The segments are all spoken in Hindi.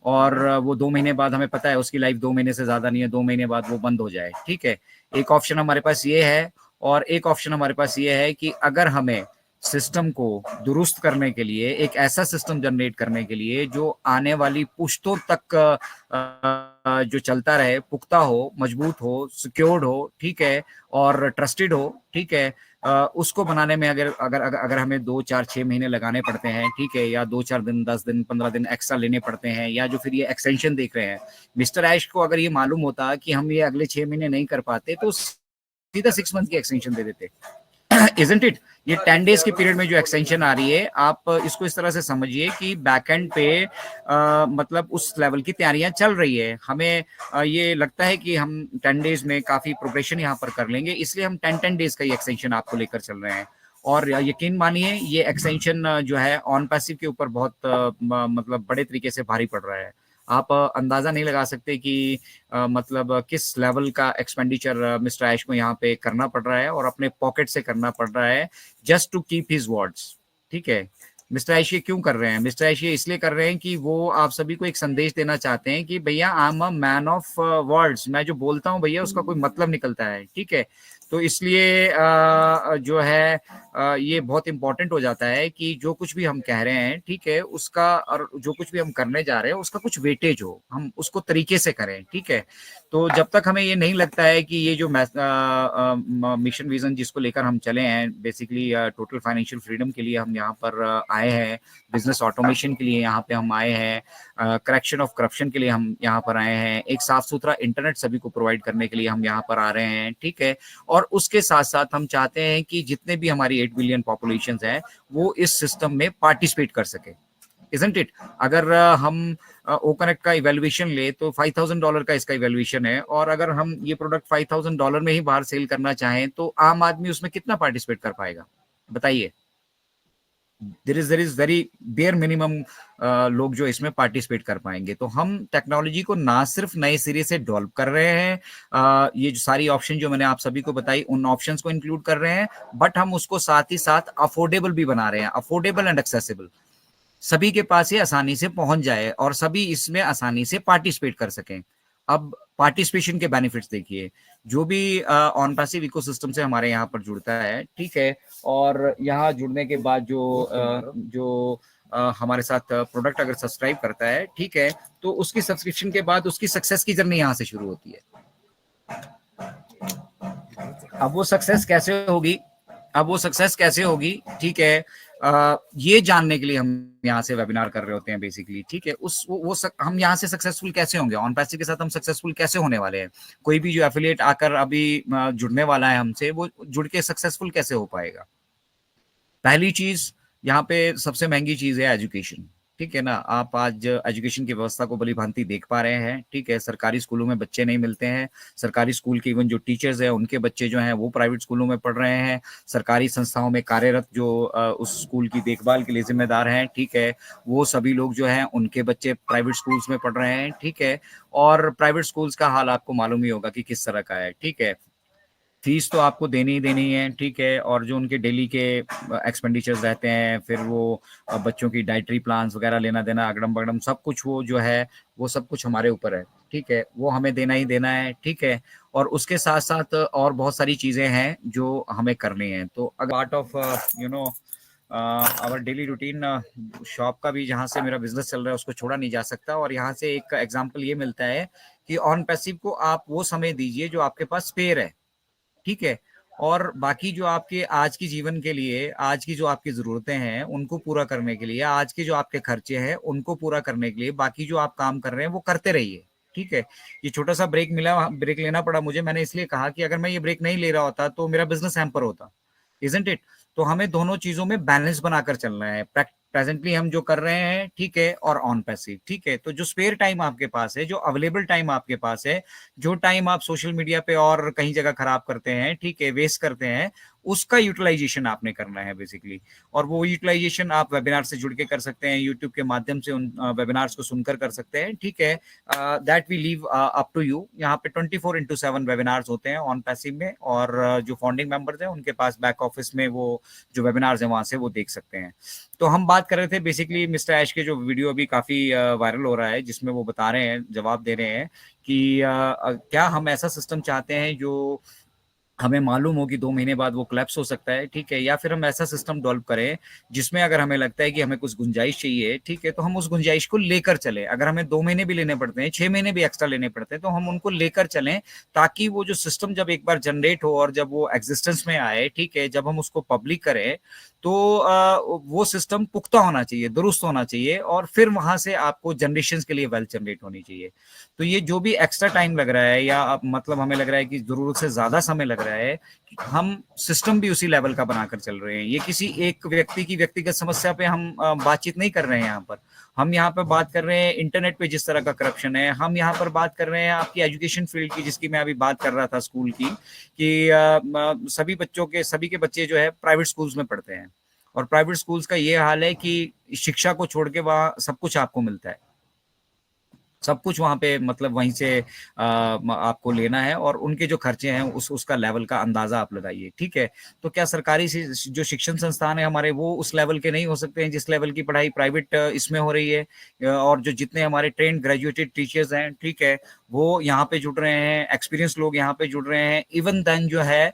और वो 2 महीने बाद हमें पता है उसकी लाइफ 2 महीने से ज्यादा नहीं है, 2 महीने बाद वो बंद हो जाए, ठीक है। एक ऑप्शन हमारे पास ये है, और एक ऑप्शन हमारे पास ये है कि अगर हमें सिस्टम को दुरुस्त करने के लिए एक ऐसा सिस्टम जनरेट करने के लिए जो आने वाली पुश्तों तक जो चलता रहे, पुख्ता हो, मजबूत हो, सिक्योर्ड हो, ठीक है, और ट्रस्टेड हो, ठीक है, उसको बनाने में अगर अगर अगर, अगर हमें 2 4 6 महीने लगाने पड़ते हैं, ठीक है, या 2 4 दिन 10 दिन 15 दिन एक्स्ट्रा लेने पड़ते हैं, या जो फिर ये एक्सटेंशन देख रहे हैं, मिस्टर ऐश को अगर ये मालूम होता कि हम ये अगले 6 महीने नहीं कर पाते तो सीधा 6 मंथ की एक्सटेंशन दे देते। Isn't it? ये 10 डेज की पीरियड में जो एक्सटेंशन आ रही है, आप इसको इस तरह से समझिए कि बैकएंड पे मतलब उस लेवल की तैयारियां चल रही है। हमें ये लगता है कि हम 10 डेज में काफी प्रोग्रेशन यहाँ पर कर लेंगे, इसलिए हम 10 डेज का ये एक्सटेंशन आपको लेकर चल रहे हैं। और यकीन मानिए ये एक्सटेंशन जो है ऑन पैसिव के ऊपर बहुत मतलब बड़े तरीके से भारी पड़ रहा है। आप अंदाजा नहीं लगा सकते कि मतलब किस लेवल का एक्सपेंडिचर मिस्टर ऐश को यहाँ पे करना पड़ रहा है, और अपने पॉकेट से करना पड़ रहा है, just to keep his words, ठीक है। मिस्टर ऐश ये क्यों कर रहे हैं? मिस्टर ऐश ये इसलिए कर रहे हैं कि वो आप सभी को एक संदेश देना चाहते हैं कि भैया I am a man of words, मैं जो बोलता हूँ भैया उसका कोई मतलब निकलता है, ठीक है। तो इसलिए जो है ये बहुत इंपॉर्टेंट हो जाता है कि जो कुछ भी हम कह रहे हैं, ठीक है, उसका और जो कुछ भी हम करने जा रहे हैं उसका कुछ वेटेज हो, हम उसको तरीके से करें, ठीक है। तो जब तक हमें ये नहीं लगता है कि ये जो मिशन विजन जिसको लेकर हम चले हैं, बेसिकली टोटल फाइनेंशियल फ्रीडम के लिए हम यहाँ पर आए हैं, बिजनेस ऑटोमेशन के लिए यहाँ पे हम आए हैं, करेक्शन ऑफ करप्शन के लिए हम यहाँ पर आए हैं, एक साफ सुथरा इंटरनेट सभी को प्रोवाइड करने के लिए हम यहाँ पर आ रहे हैं, ठीक है। और उसके साथ साथ हम चाहते हैं कि जितने भी हमारी 8 बिलियन पॉपुलेशन है वो इस सिस्टम में पार्टिसिपेट कर सके, इजंट इट? अगर हम ओ कनेक्ट का इवेल्युएशन ले तो $5,000 का इसका इवेल्युएशन है, और अगर हम ये प्रोडक्ट $5,000 में ही बाहर सेल करना चाहें तो आम आदमी उसमें कितना पार्टिसिपेट कर पाएगा, बताइए? There is very bare minimum लोग जो इसमें पार्टिसिपेट कर पाएंगे। तो हम टेक्नोलॉजी को ना सिर्फ नए सिरे से डेवलप कर रहे हैं, ये जो सारी ऑप्शन जो मैंने आप सभी को बताई उन ऑप्शंस को इंक्लूड कर रहे हैं, बट हम उसको साथ ही साथ अफोर्डेबल भी बना रहे हैं, अफोर्डेबल एंड एक्सेसिबल, सभी के पास ये आसानी से पहुंच जाए और सभी इसमें आसानी से पार्टिसिपेट कर सकें। अब पार्टिसिपेशन के बेनिफिट्स देखिए, जो भी ऑन पैसिव इकोसिस्टम से हमारे यहाँ पर जुड़ता है, ठीक है, और यहाँ जुड़ने के बाद जो हमारे साथ प्रोडक्ट अगर सब्सक्राइब करता है, ठीक है, तो उसकी सब्सक्रिप्शन के बाद उसकी सक्सेस की जर्नी यहाँ से शुरू होती है। अब वो सक्सेस कैसे होगी, ठीक है, ये जानने के लिए हम यहाँ से वेबिनार कर रहे होते हैं बेसिकली, ठीक है। हम यहाँ से सक्सेसफुल कैसे होंगे, ऑन पैसिव के साथ हम सक्सेसफुल कैसे होने वाले हैं? कोई भी जो एफिलिएट आकर अभी जुड़ने वाला है हमसे, वो जुड़ के सक्सेसफुल कैसे हो पाएगा? पहली चीज, यहाँ पे सबसे महंगी चीज है एजुकेशन, ठीक है ना। आप आज एजुकेशन की व्यवस्था को भली भांति देख पा रहे हैं, ठीक है। सरकारी स्कूलों में बच्चे नहीं मिलते हैं, सरकारी स्कूल के इवन जो टीचर्स हैं उनके बच्चे जो हैं वो प्राइवेट स्कूलों में पढ़ रहे हैं, सरकारी संस्थाओं में कार्यरत जो उस स्कूल की देखभाल के लिए जिम्मेदार हैं, ठीक है, वो सभी लोग जो हैं उनके बच्चे प्राइवेट स्कूल्स में पढ़ रहे हैं, ठीक है। और प्राइवेट स्कूल्स का हाल आपको मालूम ही होगा कि किस तरह का है, ठीक है। फीस तो आपको देनी ही देनी है, ठीक है, और जो उनके डेली के एक्सपेंडिचर्स रहते हैं, फिर वो बच्चों की डाइटरी प्लान्स वगैरह लेना देना अगड़म बगड़म सब कुछ, वो जो है वो सब कुछ हमारे ऊपर है, ठीक है, वो हमें देना ही देना है, ठीक है। और उसके साथ साथ और बहुत सारी चीजें हैं जो हमें करनी है। तो part of you know our daily routine, shop का भी जहाँ से मेरा बिजनेस चल रहा है उसको छोड़ा नहीं जा सकता। और यहाँ से एक एग्जाम्पल ये मिलता है कि ऑन पैसिव को आप वो समय दीजिए जो आपके पास स्पेयर है, ठीक है। और बाकी जो आपके आज की जीवन के लिए, आज की जो आपकी जरूरतें हैं उनको पूरा करने के लिए, आज के जो आपके खर्चे हैं उनको पूरा करने के लिए बाकी जो आप काम कर रहे हैं वो करते रहिए, ठीक है। ये छोटा सा ब्रेक लेना पड़ा मुझे, मैंने इसलिए कहा कि अगर मैं ये ब्रेक नहीं ले रहा होता तो मेरा बिजनेस हैम्पर होता, इजंट इट? तो हमें दोनों चीजों में बैलेंस बनाकर चलना है, प्रेजेंटली हम जो कर रहे हैं, ठीक है, और ऑन पैसिव, ठीक है। तो जो स्पेयर टाइम आपके पास है, जो अवेलेबल टाइम आपके पास है, जो टाइम आप सोशल मीडिया पे और कहीं जगह खराब करते हैं, ठीक है, वेस्ट करते हैं, उसका यूटिलाइजेशन आपने करना है बेसिकली। और वो यूटिलाइजेशन आप वेबिनार से जुड़ के कर सकते हैं, यूट्यूब के माध्यम से उन वेबिनार्स को सुनकर कर सकते हैं, ठीक है। That we leave up to you. यहाँ पे 24/7 वेबिनार्स होते हैं ऑन पैसिव में, और जो फाउंडिंग मेंबर्स हैं उनके पास बैक ऑफिस में वो जो वेबिनार्स हैं वहां से वो देख सकते हैं। तो हम बात कर रहे थे बेसिकली मिस्टर ऐश के जो वीडियो अभी काफी वायरल हो रहा है, जिसमें वो बता रहे हैं, जवाब दे रहे हैं कि क्या हम ऐसा सिस्टम चाहते हैं जो हमें मालूम हो कि 2 महीने बाद वो कोलैप्स हो सकता है, ठीक है, या फिर हम ऐसा सिस्टम डेवलप करें जिसमें अगर हमें लगता है कि हमें कुछ गुंजाइश चाहिए, ठीक है, तो हम उस गुंजाइश को लेकर चले। अगर हमें 2 महीने भी लेने पड़ते हैं, 6 महीने भी एक्स्ट्रा लेने पड़ते हैं, तो हम उनको लेकर चलें, ताकि वो जो सिस्टम जब एक बार जनरेट हो और जब वो एग्जिस्टेंस में आए, ठीक है, जब हम उसको पब्लिक करें तो वो सिस्टम पुख्ता होना चाहिए, दुरुस्त होना चाहिए, और फिर वहां से आपको जनरेशन के लिए वेल्थ जनरेट होनी चाहिए। तो ये जो भी एक्स्ट्रा टाइम लग रहा है, या मतलब हमें लग रहा है कि जरूरत से ज्यादा समय लग रहा है, हम सिस्टम भी उसी लेवल का बनाकर चल रहे हैं। ये किसी एक व्यक्ति की व्यक्तिगत समस्या पे हम बातचीत नहीं कर रहे हैं। यहाँ पर हम यहाँ पर बात कर रहे हैं इंटरनेट पे जिस तरह का करप्शन है, हम यहाँ पर बात कर रहे हैं आपकी एजुकेशन फील्ड की, जिसकी मैं अभी बात कर रहा था स्कूल की, कि सभी के बच्चे जो है प्राइवेट स्कूल्स में पढ़ते हैं, और प्राइवेट स्कूल्स का ये हाल है कि शिक्षा को छोड़ के वहाँ सब कुछ आपको मिलता है, सब कुछ वहां पे, मतलब वहीं से आपको लेना है, और उनके जो खर्चे हैं उसका लेवल का अंदाजा आप लगाइए, ठीक है। तो क्या सरकारी जो शिक्षण संस्थान है हमारे, वो उस लेवल के नहीं हो सकते हैं जिस लेवल की पढ़ाई प्राइवेट इसमें हो रही है? और जो जितने हमारे ट्रेंड ग्रेजुएटेड टीचर्स हैं, ठीक है, वो यहाँ पे जुड़ रहे हैं, एक्सपीरियंस लोग यहाँ पे जुड़ रहे हैं, इवन देन जो है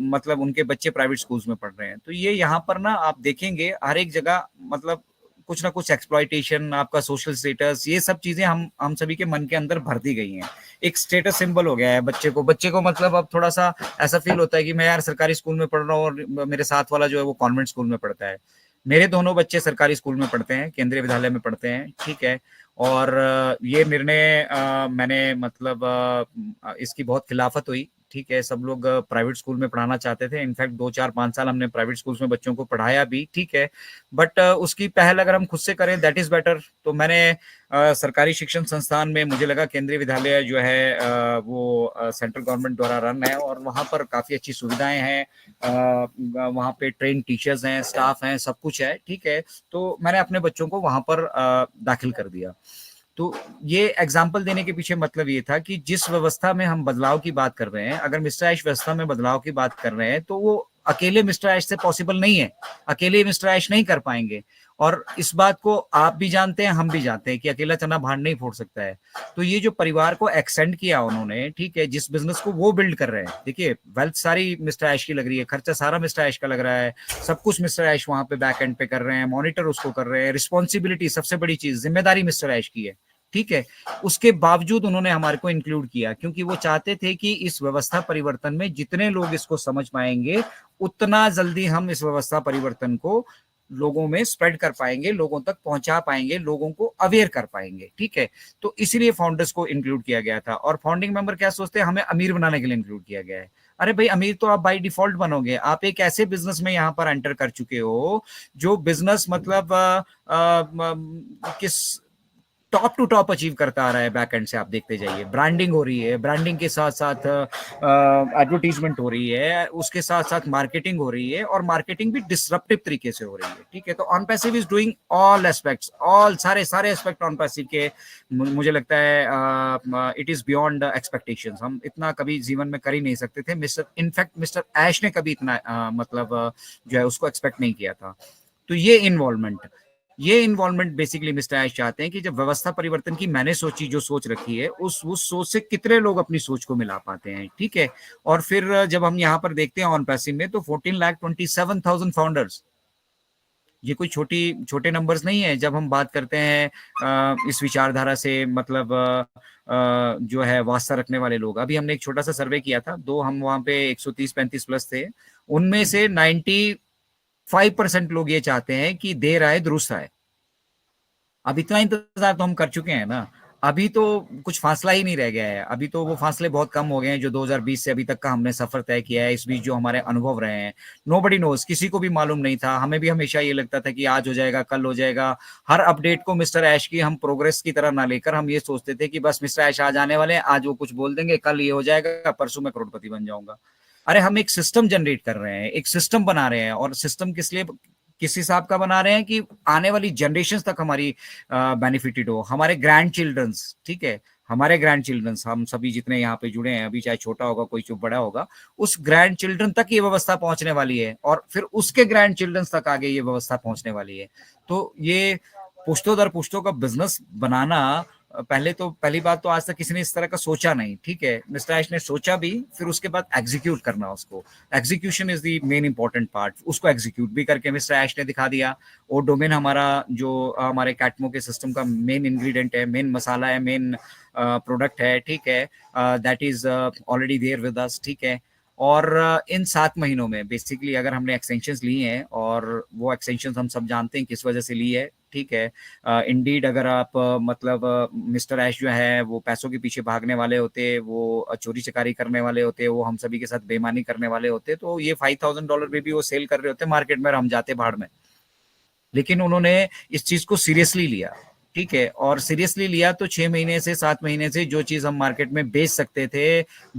मतलब उनके बच्चे प्राइवेट स्कूल्स में पढ़ रहे हैं। तो ये यहाँ पर ना आप देखेंगे हर एक जगह, मतलब कुछ ना कुछ एक्सप्लॉइटेशन, आपका सोशल स्टेटस, ये सब चीजें हम सभी के मन के अंदर भर दी गई हैं। एक स्टेटस सिंबल हो गया है बच्चे को मतलब अब थोड़ा सा ऐसा फील होता है कि मैं यार सरकारी स्कूल में पढ़ रहा हूँ और मेरे साथ वाला जो है वो कॉन्वेंट स्कूल में पढ़ता है। मेरे दोनों बच्चे सरकारी स्कूल में पढ़ते हैं, केंद्रीय विद्यालय में पढ़ते हैं, ठीक है। और ये निर्णय मैंने मतलब इसकी बहुत खिलाफत हुई, ठीक है। सब लोग प्राइवेट स्कूल में पढ़ाना चाहते थे, इनफैक्ट 2 4 5 साल हमने प्राइवेट स्कूल्स में बच्चों को पढ़ाया भी, ठीक है। बट उसकी पहल अगर हम खुद से करें दैट इज बेटर। तो मैंने सरकारी शिक्षण संस्थान में, मुझे लगा केंद्रीय विद्यालय जो है वो सेंट्रल गवर्नमेंट द्वारा रन है, और वहाँ पर काफ़ी अच्छी सुविधाएं हैं, वहाँ पे ट्रेन टीचर्स हैं, स्टाफ हैं, सब कुछ है, ठीक है। तो मैंने अपने बच्चों को वहाँ पर दाखिल कर दिया। तो ये एग्जाम्पल देने के पीछे मतलब ये था कि जिस व्यवस्था में हम बदलाव की बात कर रहे हैं, अगर मिस्टर ऐश व्यवस्था में बदलाव की बात कर रहे हैं, तो वो अकेले मिस्टर ऐश से पॉसिबल नहीं है, अकेले मिस्टर ऐश नहीं कर पाएंगे। और इस बात को आप भी जानते हैं, हम भी जानते हैं कि अकेला चना भाड़ नहीं फोड़ सकता है। तो ये जो परिवार को एक्सटेंड किया उन्होंने, ठीक है, जिस बिजनेस को वो बिल्ड कर रहे हैं, देखिए वेल्थ सारी मिस्टर ऐश की लग रही है, खर्चा सारा मिस्टर ऐश का लग रहा है, सब कुछ मिस्टर ऐश वहां पे बैक एंड पे कर रहे हैं, मॉनिटर उसको कर रहे हैं, रिस्पॉन्सिबिलिटी, सबसे बड़ी चीज जिम्मेदारी मिस्टर ऐश की है, ठीक है। उसके बावजूद उन्होंने हमारे को इंक्लूड किया, क्योंकि वो चाहते थे कि इस व्यवस्था परिवर्तन में जितने लोग इसको समझ पाएंगे, उतना जल्दी हम इस व्यवस्था परिवर्तन को लोगों में स्प्रेड कर पाएंगे, लोगों तक पहुंचा पाएंगे, लोगों को अवेयर कर पाएंगे, ठीक है। तो इसीलिए फाउंडर्स को इंक्लूड किया गया था। और फाउंडिंग मेंबर क्या सोचते हैं, हमें अमीर बनाने के लिए इंक्लूड किया गया है। अरे भाई, अमीर तो आप बाय डिफॉल्ट बनोगे, आप एक ऐसे बिजनेस में यहाँ पर एंटर कर चुके हो जो बिजनेस मतलब किस टॉप टू टॉप अचीव करता आ रहा है, बैक एंड से आप देखते जाइए, ब्रांडिंग हो रही है, ब्रांडिंग के साथ साथ एडवर्टीजमेंट हो रही है, उसके साथ साथ मार्केटिंग हो रही है, और मार्केटिंग भी डिसरप्टिव तरीके से हो रही है, ठीक है। तो on passive is doing all aspects, all सारे एस्पेक्ट ऑन पैसिव के, मुझे लगता है इट इज बियॉन्ड एक्सपेक्टेशंस। हम इतना कभी जीवन में कर ही नहीं सकते थे, इनफैक्ट मिस्टर ऐश ने कभी इतना मतलब जो है उसको एक्सपेक्ट नहीं किया था। तो ये इन्वॉल्वमेंट बेसिकली मिस्टर ऐश चाहते हैं कि जब व्यवस्था परिवर्तन की मैंने जो सोच रखी है, उस सोच से कितने लोग अपनी सोच को मिला पाते हैं, ठीक है। और फिर जब हम यहाँ पर देखते हैं ऑन पैसिव में, तो 14,27,000 फाउंडर्स, ये कोई छोटे नंबर्स नहीं है। जब हम बात करते हैं इस विचारधारा से, मतलब जो है वास्ता रखने वाले लोग, अभी हमने एक छोटा सा सर्वे किया था, हम वहां पे 130-135 प्लस थे, उनमें से 95% लोग ये चाहते हैं कि देर आए दुरुस्त आए। अब इतना इंतजार तो हम कर चुके हैं ना, अभी तो कुछ फासला ही नहीं रह गया है, अभी तो वो फासले बहुत कम हो गए हैं जो 2020 से अभी तक का हमने सफर तय किया है। इस बीच जो हमारे अनुभव रहे हैं, नोबडी नोज, किसी को भी मालूम नहीं था, हमें भी हमेशा ये लगता था कि आज हो जाएगा, कल हो जाएगा। हर अपडेट को मिस्टर ऐश की हम प्रोग्रेस की तरह ना लेकर हम ये सोचते थे कि बस मिस्टर ऐश आज आने वाले हैं, आज वो कुछ बोल देंगे, कल ये हो जाएगा, परसों मैं करोड़पति बन जाऊंगा। अरे हम एक सिस्टम जनरेट कर रहे हैं, एक सिस्टम बना रहे हैं, और सिस्टम किस लिए, किस हिसाब का बना रहे हैं कि आने वाली जनरेशन तक हमारी बेनिफिटेड हो, हमारे ग्रैंड चिल्ड्रंस, ठीक है, हमारे ग्रैंड चिल्ड्रंस, हम सभी जितने यहाँ पे जुड़े हैं अभी, चाहे छोटा होगा कोई जो बड़ा होगा, उस ग्रैंड चिल्ड्रन तक ये व्यवस्था पहुंचने वाली है, और फिर उसके ग्रैंड चिल्ड्रन तक आगे ये व्यवस्था पहुंचने वाली है। तो ये पुश्तों दर पुश्तों का बिजनेस बनाना, पहले तो पहली बात तो आज तक किसी ने इस तरह का सोचा नहीं, ठीक है, मिस्टर ऐश ने सोचा भी, फिर उसके बाद एग्जीक्यूट करना, उसको execution is the main important part, उसको एग्जीक्यूट भी करके मिस्टर ऐश ने दिखा दिया। और डोमेन हमारा जो हमारे कैटमो के सिस्टम का मेन इंग्रेडिएंट है, मेन मसाला है, मेन प्रोडक्ट है, ठीक है, that is already there with us, ठीक है। और इन 7 महीनों में बेसिकली अगर हमने एक्सटेंशंस ली हैं, और वो एक्सटेंशंस हम सब जानते हैं किस वजह से ली है, ठीक है, इंडीड अगर आप मतलब मिस्टर ऐश जो है वो पैसों के पीछे भागने वाले होते, वो चोरी चकारी करने वाले होते, वो हम सभी के साथ बेईमानी करने वाले होते, तो ये $5,000 में भी वो सेल कर रहे होते मार्केट में, और हम जाते भाड़ में। लेकिन उन्होंने इस चीज को सीरियसली लिया, ठीक है, और सीरियसली लिया तो 6 महीने से 7 महीने से जो चीज हम मार्केट में बेच सकते थे,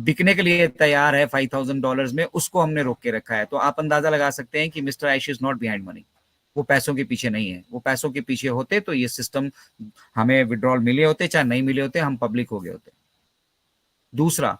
बिकने के लिए तैयार है $5,000 में, उसको हमने रोक के रखा है। तो आप अंदाजा लगा सकते हैं कि mister Ash is not behind money, वो पैसों के पीछे नहीं है। वो पैसों के पीछे होते तो ये सिस्टम, हमें विड्रॉल मिले होते चाहे नहीं मिले होते, हम पब्लिक हो गए होते। दूसरा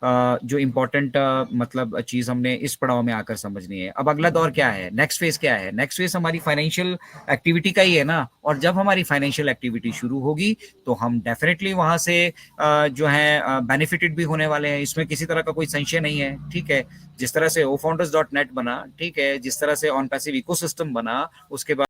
जो इम्पोर्टेंट मतलब चीज हमने इस पड़ाव में आकर समझनी है, अब अगला दौर क्या है, नेक्स्ट फेज क्या है, नेक्स्ट फेज हमारी फाइनेंशियल एक्टिविटी का ही है ना। और जब हमारी फाइनेंशियल एक्टिविटी शुरू होगी तो हम डेफिनेटली वहां से जो है बेनिफिटेड भी होने वाले हैं, इसमें किसी तरह का कोई संशय नहीं है, ठीक है। जिस तरह से ofounders.net बना, ठीक है, जिस तरह से ऑन पैसिव इकोसिस्टम बना, उसके बाद